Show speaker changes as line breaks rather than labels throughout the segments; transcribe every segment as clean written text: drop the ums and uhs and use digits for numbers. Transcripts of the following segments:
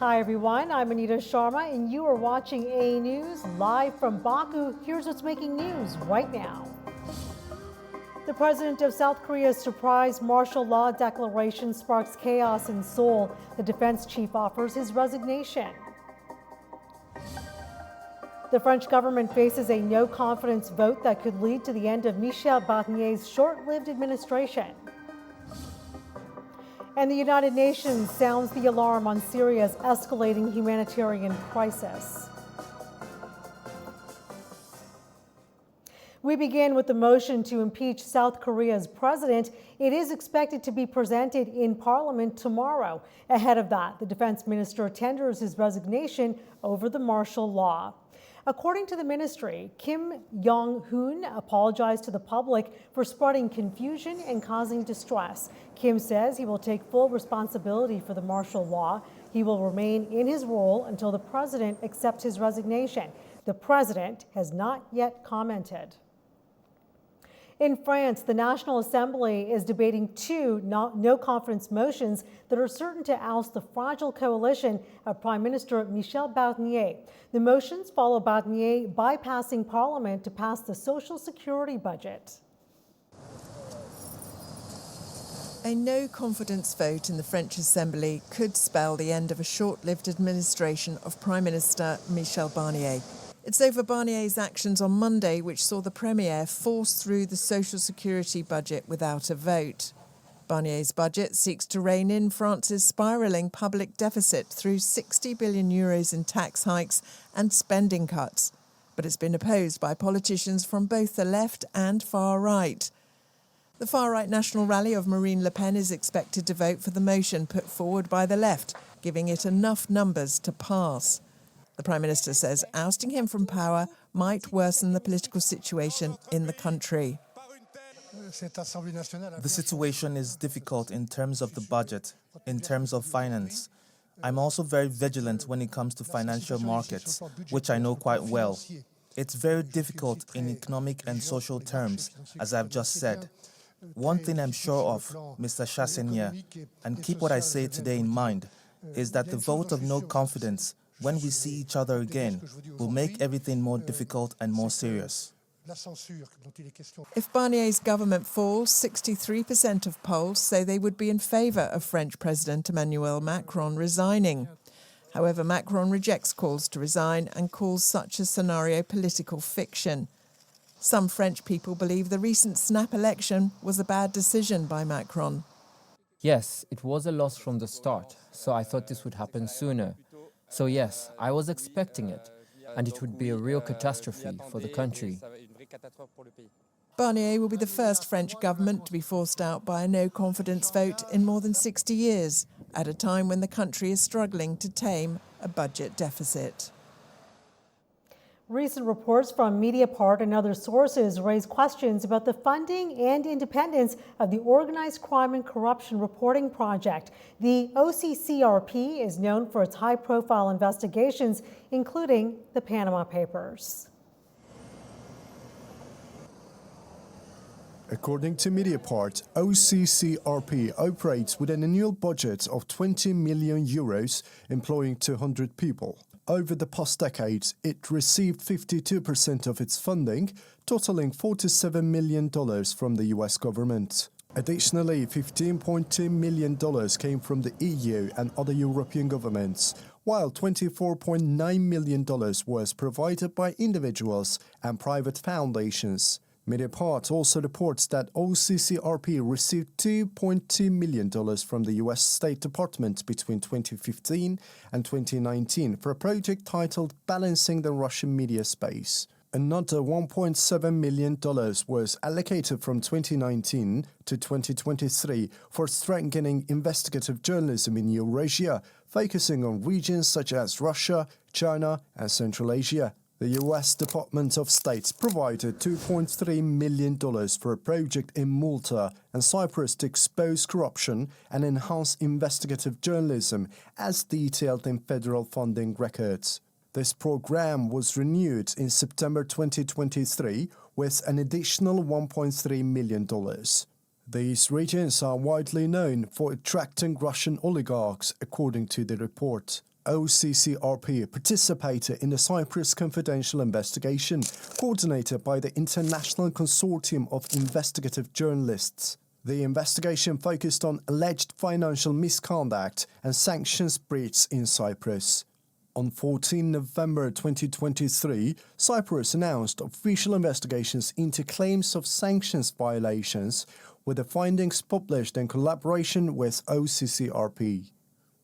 Hi everyone, I'm Anita Sharma and you are watching AnewZ live from Baku. Here's what's making news right now. The president of South Korea's surprise martial law declaration sparks chaos in Seoul. The defense chief offers his resignation. The French government faces a no-confidence vote that could lead to the end of Michel Barnier's short-lived administration. And the United Nations sounds the alarm on Syria's escalating humanitarian crisis. We begin with the motion to impeach South Korea's president. It is expected to be presented in Parliament tomorrow. Ahead of that, the defense minister tenders his resignation over the martial law. According to the ministry, Kim Yong-hoon apologized to the public for spreading confusion and causing distress. Kim says he will take full responsibility for the martial law. He will remain in his role until the president accepts his resignation. The president has not yet commented. In France, the National Assembly is debating two no-confidence motions that are certain to oust the fragile coalition of Prime Minister Michel Barnier. The motions follow Barnier bypassing Parliament to pass the Social Security budget.
A no-confidence vote in the French Assembly could spell the end of a short-lived administration of Prime Minister Michel Barnier. It's over Barnier's actions on Monday which saw the Premier force through the Social Security budget without a vote. Barnier's budget seeks to rein in France's spiralling public deficit through €60 billion in tax hikes and spending cuts. But it's been opposed by politicians from both the left and far right. The far-right national rally of Marine Le Pen is expected to vote for the motion put forward by the left, giving it enough numbers to pass. The Prime Minister says ousting him from power might worsen the political situation in the country.
The situation is difficult in terms of the budget, in terms of finance. I'm also very vigilant when it comes to financial markets, which I know quite well. It's very difficult in economic and social terms, as I've just said. One thing I'm sure of, Mr. Chassaigne, and keep what I say today in mind, is that the vote of no confidence, when we see each other again, will make everything more difficult and more serious.
If Barnier's government falls, 63% of polls say they would be in favour of French President Emmanuel Macron resigning. However, Macron rejects calls to resign and calls such a scenario political fiction. Some French people believe the recent snap election was a bad decision by Macron.
Yes, it was a loss from the start, so I thought this would happen sooner. So yes, I was expecting it, and it would be a real catastrophe for the country.
Barnier will be the first French government to be forced out by a no-confidence vote in more than 60 years, at a time when the country is struggling to tame a budget deficit.
Recent reports from Mediapart and other sources raise questions about the funding and independence of the Organized Crime and Corruption Reporting Project. The OCCRP is known for its high-profile investigations, including the Panama Papers.
According to Mediapart, OCCRP operates with an annual budget of €20 million, employing 200 people. Over the past decades, it received 52% of its funding, totaling $47 million from the US government. Additionally, $15.2 million came from the EU and other European governments, while $24.9 million was provided by individuals and private foundations. Mediapart also reports that OCCRP received $2.2 million from the U.S. State Department between 2015 and 2019 for a project titled Balancing the Russian Media Space. Another $1.7 million was allocated from 2019 to 2023 for strengthening investigative journalism in Eurasia, focusing on regions such as Russia, China, and Central Asia. The U.S. Department of State provided $2.3 million for a project in Malta and Cyprus to expose corruption and enhance investigative journalism, as detailed in federal funding records. This program was renewed in September 2023 with an additional $1.3 million. These regions are widely known for attracting Russian oligarchs, according to the report. OCCRP participated in the Cyprus confidential investigation coordinated by the International Consortium of Investigative Journalists. The investigation focused on alleged financial misconduct and sanctions breach in Cyprus. On 14 November 2023, Cyprus announced official investigations into claims of sanctions violations, with the findings published in collaboration with OCCRP.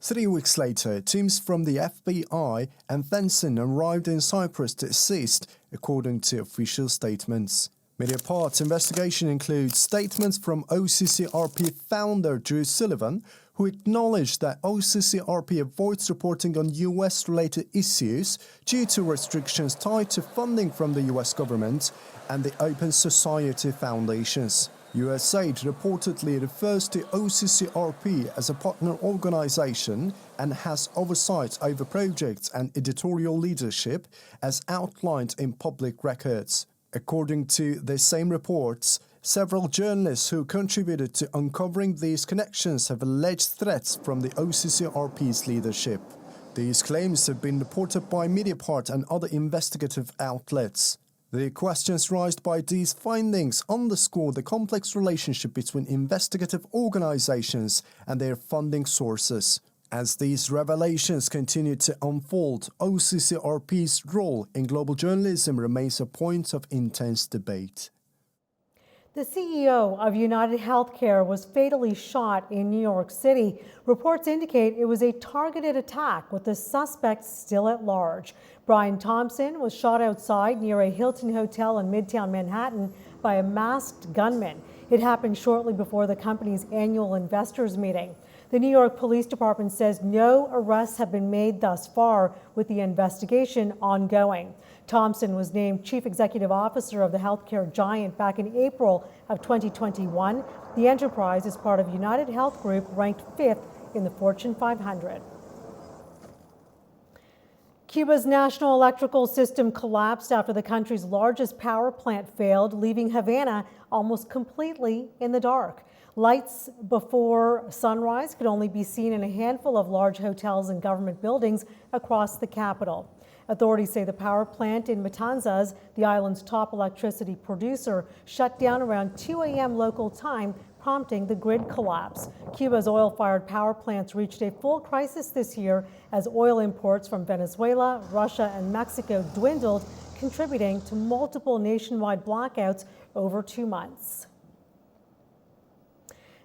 3 weeks later, teams from the FBI and FENSIN arrived in Cyprus to assist, according to official statements. Mediapart's investigation includes statements from OCCRP founder Drew Sullivan, who acknowledged that OCCRP avoids reporting on US-related issues due to restrictions tied to funding from the US government and the Open Society Foundations. USAID reportedly refers to OCCRP as a partner organization and has oversight over projects and editorial leadership as outlined in public records. According to the same reports, several journalists who contributed to uncovering these connections have alleged threats from the OCCRP's leadership. These claims have been reported by Mediapart and other investigative outlets. The questions raised by these findings underscore the complex relationship between investigative organizations and their funding sources. As these revelations continue to unfold, OCCRP's role in global journalism remains a point of intense debate.
The CEO of United Healthcare was fatally shot in New York City. Reports indicate it was a targeted attack with the suspect still at large. Brian Thompson was shot outside near a Hilton hotel in Midtown Manhattan by a masked gunman. It happened shortly before the company's annual investors meeting. The New York Police Department says no arrests have been made thus far, with the investigation ongoing. Thompson was named Chief Executive Officer of the healthcare giant back in April of 2021. The enterprise is part of United Health Group, ranked 5th in the Fortune 500. Cuba's national electrical system collapsed after the country's largest power plant failed, leaving Havana almost completely in the dark. Lights before sunrise could only be seen in a handful of large hotels and government buildings across the capital. Authorities say the power plant in Matanzas, the island's top electricity producer, shut down around 2 a.m. local time, prompting the grid collapse. Cuba's oil-fired power plants reached a full crisis this year as oil imports from Venezuela, Russia, and Mexico dwindled, contributing to multiple nationwide blackouts over 2 months.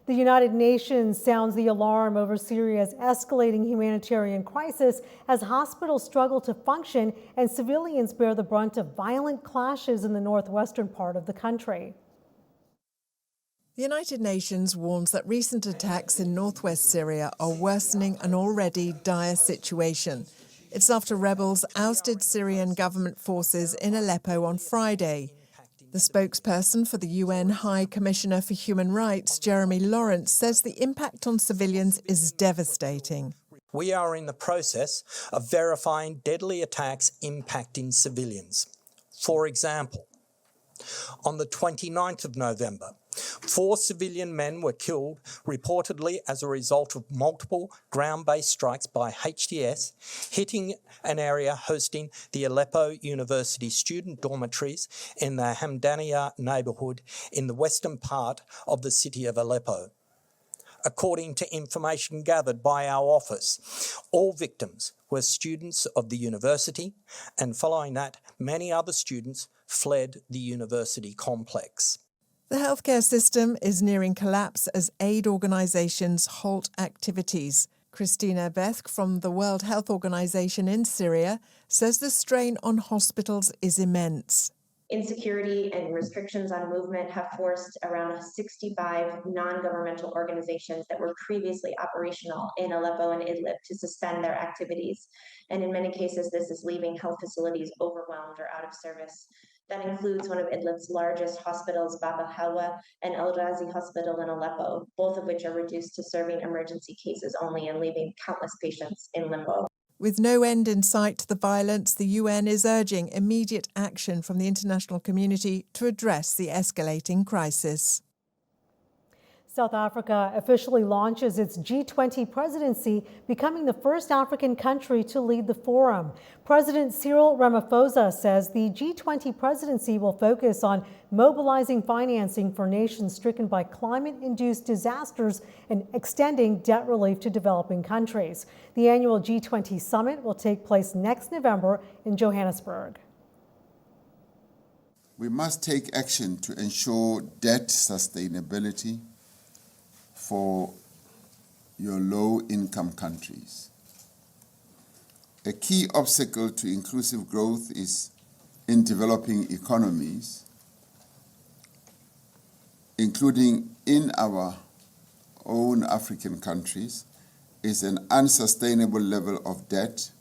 The United Nations sounds the alarm over Syria's escalating humanitarian crisis as hospitals struggle to function and civilians bear the brunt of violent clashes in the northwestern part of the country.
The United Nations warns that recent attacks in northwest Syria are worsening an already dire situation. It's after rebels ousted Syrian government forces in Aleppo on Friday. The spokesperson for the UN High Commissioner for Human Rights, Jeremy Lawrence, says the impact on civilians is devastating.
We are in the process of verifying deadly attacks impacting civilians. For example, on the 29th of November, 4 civilian men were killed, reportedly as a result of multiple ground-based strikes by HTS hitting an area hosting the Aleppo University student dormitories in the Hamdaniya neighbourhood in the western part of the city of Aleppo. According to information gathered by our office, all victims were students of the university, and following that, many other students fled the university complex.
The healthcare system is nearing collapse as aid organisations halt activities. Christina Beth from the World Health Organization in Syria says the strain on hospitals is immense.
Insecurity and restrictions on movement have forced around 65 non-governmental organizations that were previously operational in Aleppo and Idlib to suspend their activities. And in many cases, this is leaving health facilities overwhelmed or out of service. That includes one of Idlib's largest hospitals, Bab al-Halwa, and El-Ghazi Hospital in Aleppo, both of which are reduced to serving emergency cases only and leaving countless patients in limbo.
With no end in sight to the violence, the UN is urging immediate action from the international community to address the escalating crisis.
South Africa officially launches its G20 presidency, becoming the first African country to lead the forum. President Cyril Ramaphosa says the G20 presidency will focus on mobilizing financing for nations stricken by climate-induced disasters and extending debt relief to developing countries. The annual G20 summit will take place next November in Johannesburg.
We must take action to ensure debt sustainability for your low-income countries. A key obstacle to inclusive growth is in developing economies, including in our own African countries, is an unsustainable level of debt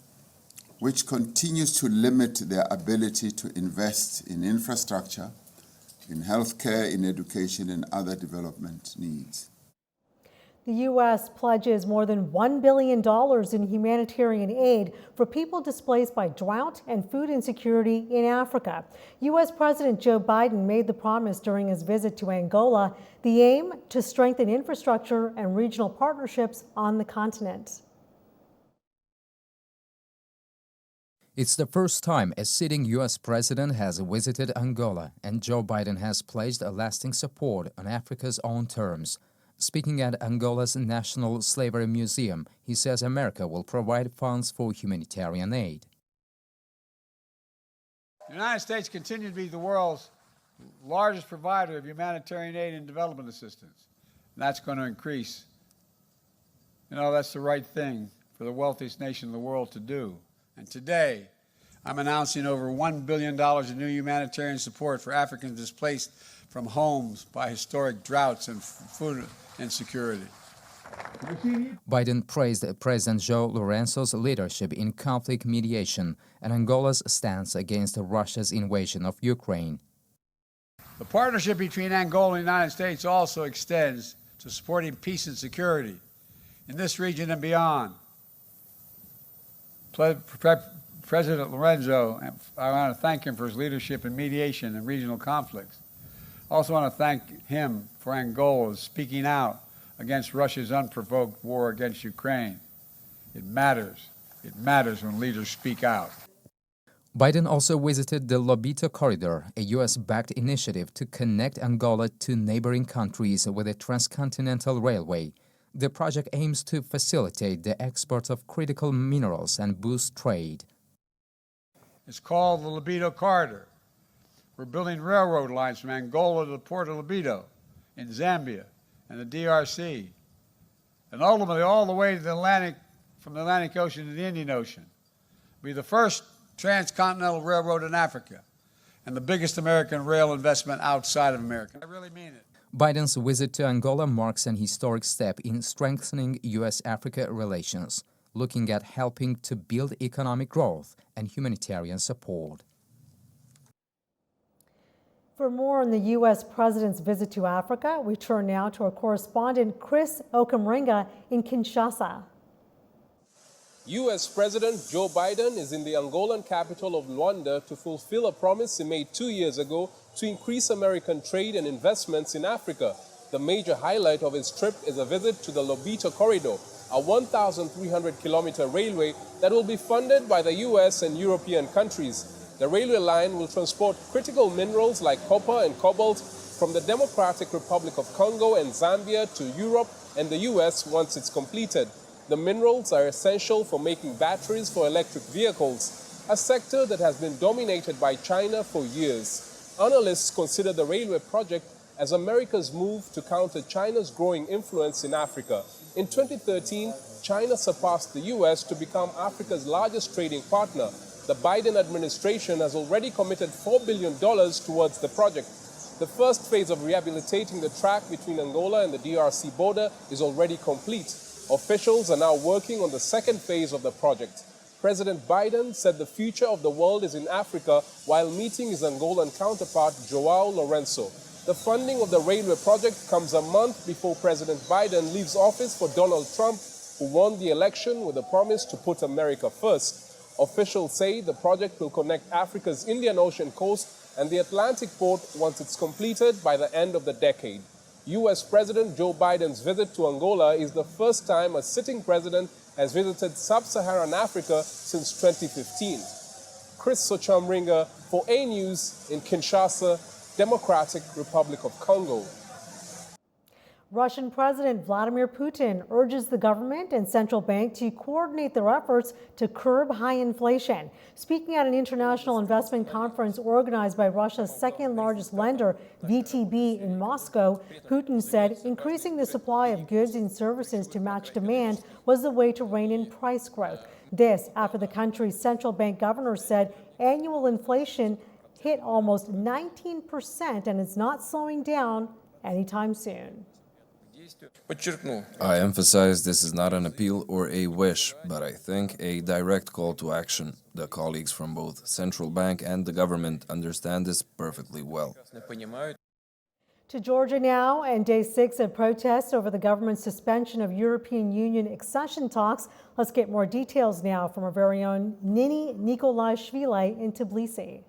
which continues to limit their ability to invest in infrastructure, in healthcare, in education, and other development needs.
The U.S. pledges more than $1 billion in humanitarian aid for people displaced by drought and food insecurity in Africa. U.S. President Joe Biden made the promise during his visit to Angola, the aim to strengthen infrastructure and regional partnerships on the continent.
It's the first time a sitting U.S. president has visited Angola, and Joe Biden has pledged a lasting support on Africa's own terms. Speaking at Angola's National Slavery Museum, he says America will provide funds for humanitarian aid.
The United States continues to be the world's largest provider of humanitarian aid and development assistance. And that's going to increase. You know, that's the right thing for the wealthiest nation in the world to do. And today, I'm announcing over $1 billion in new humanitarian support for Africans displaced from homes by historic droughts and food insecurity.
Biden praised President João Lourenço's leadership in conflict mediation and Angola's stance against Russia's invasion of Ukraine.
The partnership between Angola and the United States also extends to supporting peace and security in this region and beyond. President Lourenço, I want to thank him for his leadership in mediation and regional conflicts. I also want to thank him for Angola speaking out against Russia's unprovoked war against Ukraine. It matters. It matters when leaders speak out.
Biden also visited the Lobito Corridor, a U.S.-backed initiative to connect Angola to neighboring countries with a transcontinental railway. The project aims to facilitate the export of critical minerals and boost trade.
It's called the Lobito Corridor. We're building railroad lines from Angola to the port of Lobito in Zambia and the DRC, and ultimately all the way to the Atlantic, from the Atlantic Ocean to the Indian Ocean. We'll be the first transcontinental railroad in Africa and the biggest American rail investment outside of America. I really mean it.
Biden's visit to Angola marks an historic step in strengthening U.S.-Africa relations, looking at helping to build economic growth and humanitarian support.
For more on the U.S. president's visit to Africa, we turn now to our correspondent Chris Okamringa in Kinshasa.
U.S. President Joe Biden is in the Angolan capital of Luanda to fulfill a promise he made 2 years ago to increase American trade and investments in Africa. The major highlight of his trip is a visit to the Lobito Corridor, a 1,300-kilometer railway that will be funded by the U.S. and European countries. The railway line will transport critical minerals like copper and cobalt from the Democratic Republic of Congo and Zambia to Europe and the U.S. once it's completed. The minerals are essential for making batteries for electric vehicles, a sector that has been dominated by China for years. Analysts consider the railway project as America's move to counter China's growing influence in Africa. In 2013, China surpassed the U.S. to become Africa's largest trading partner. The Biden administration has already committed $4 billion towards the project. The first phase of rehabilitating the track between Angola and the DRC border is already complete. Officials are now working on the second phase of the project. President Biden said the future of the world is in Africa while meeting his Angolan counterpart, João Lourenço. The funding of the railway project comes a month before President Biden leaves office for Donald Trump, who won the election with a promise to put America first. Officials say the project will connect Africa's Indian Ocean coast and the Atlantic port once it's completed by the end of the decade. U.S. President Joe Biden's visit to Angola is the first time a sitting president has visited sub-Saharan Africa since 2015. Chris Sochamringa for AnewZ in Kinshasa, Democratic Republic of Congo.
Russian President Vladimir Putin urges the government and central bank to coordinate their efforts to curb high inflation. Speaking at an international investment conference organized by Russia's second largest lender, VTB, in Moscow, Putin said increasing the supply of goods and services to match demand was the way to rein in price growth. This after the country's central bank governor said annual inflation hit almost 19% and is not slowing down anytime soon.
I emphasize this is not an appeal or a wish, but I think a direct call to action. The colleagues from both central bank and the government understand this perfectly well.
To Georgia now, and day 6 of protests over the government's suspension of European Union accession talks. Let's get more details now from our very own Nini Nikolaishvili in Tbilisi.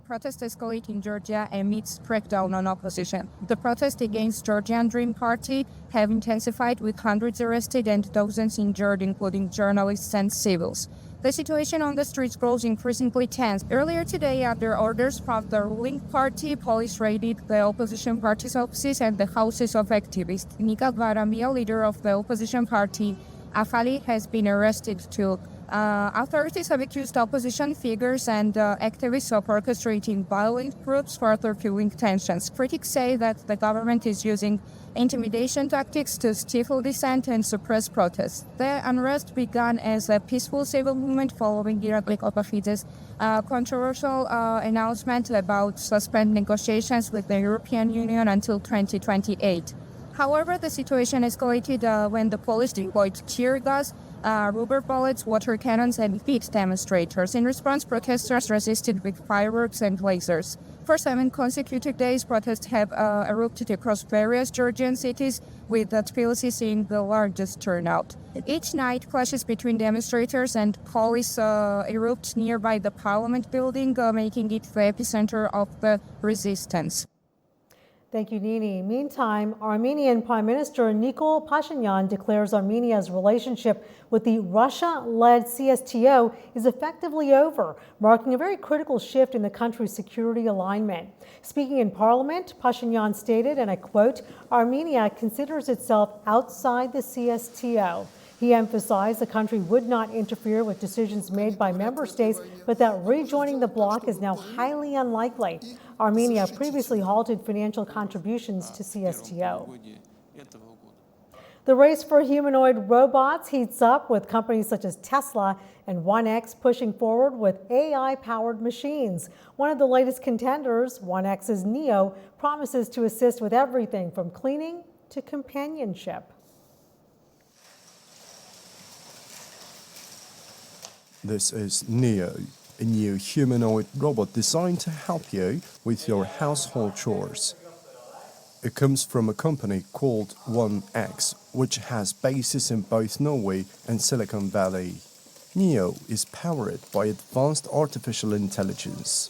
Protests escalate in Georgia amidst crackdown on opposition. The protests against Georgian Dream Party have intensified with hundreds arrested and dozens injured, including journalists and civils. The situation on the streets grows increasingly tense. Earlier today, under orders from the ruling party, police raided the opposition party's offices and the houses of activists. Nika Varamia, leader of the opposition party, Afali, has been arrested too. Authorities have accused opposition figures and activists of orchestrating violent groups, further fueling tensions. Critics say that the government is using intimidation tactics to stifle dissent and suppress protests. The unrest began as a peaceful civil movement following Irakli Kopafides' controversial announcement about suspend negotiations with the European Union until 2028. However, the situation escalated when the police deployed tear gas, rubber bullets, water cannons, and beat demonstrators. In response, protesters resisted with fireworks and lasers. For 7 consecutive days, protests have erupted across various Georgian cities, with Tbilisi seeing the largest turnout. Each night, clashes between demonstrators and police erupt nearby the parliament building, making it the epicenter of the resistance.
Thank you, Nini. Meantime, Armenian Prime Minister Nikol Pashinyan declares Armenia's relationship with the Russia-led CSTO is effectively over, marking a very critical shift in the country's security alignment. Speaking in Parliament, Pashinyan stated, and I quote, "Armenia considers itself outside the CSTO." He emphasized the country would not interfere with decisions made by member states, but that rejoining the bloc is now highly unlikely. Armenia previously halted financial contributions to CSTO. The race for humanoid robots heats up, with companies such as Tesla and 1X pushing forward with AI-powered machines. One of the latest contenders, 1X's Neo, promises to assist with everything from cleaning to companionship.
This is Neo, a new humanoid robot designed to help you with your household chores. It comes from a company called 1X, which has bases in both Norway and Silicon Valley. Neo is powered by advanced artificial intelligence.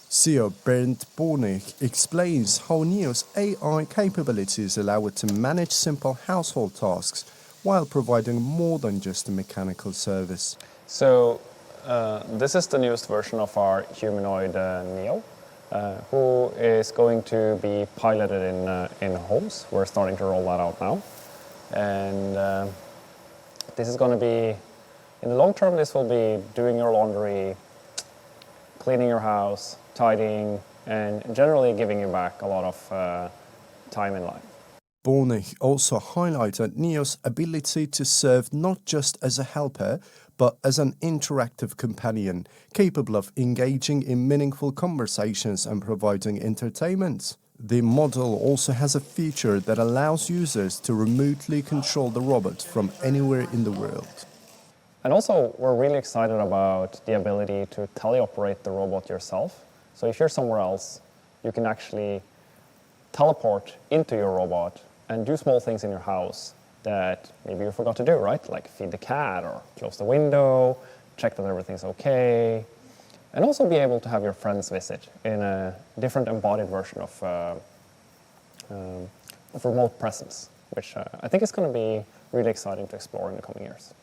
CEO Bernd Bornig explains how Neo's AI capabilities allow it to manage simple household tasks while providing more than just a mechanical service.
So this is the newest version of our humanoid Neo, who is going to be piloted in homes. We're starting to roll that out now. And this is going to be, in the long term, this will be doing your laundry, cleaning your house, tidying, and generally giving you back a lot of time in life.
Bornig also highlighted Neo's ability to serve not just as a helper, but as an interactive companion, capable of engaging in meaningful conversations and providing entertainment. The model also has a feature that allows users to remotely control the robot from anywhere in the world.
And also, we're really excited about the ability to teleoperate the robot yourself. So if you're somewhere else, you can actually teleport into your robot and do small things in your house that maybe you forgot to do, right? Like feed the cat or close the window, check that everything's okay, and also be able to have your friends visit in a different embodied version of remote presence, which I think is going to be really exciting to explore in the coming years.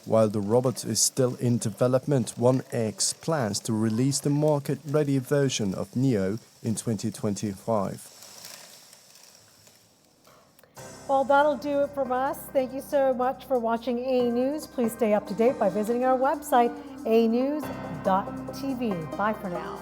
While the robot is still in development, 1X plans to release the market-ready version of NEO in 2025.
Well, that'll do it from us. Thank you so much for watching AnewZ. Please stay up to date by visiting our website, AnewZ.tv. Bye for now.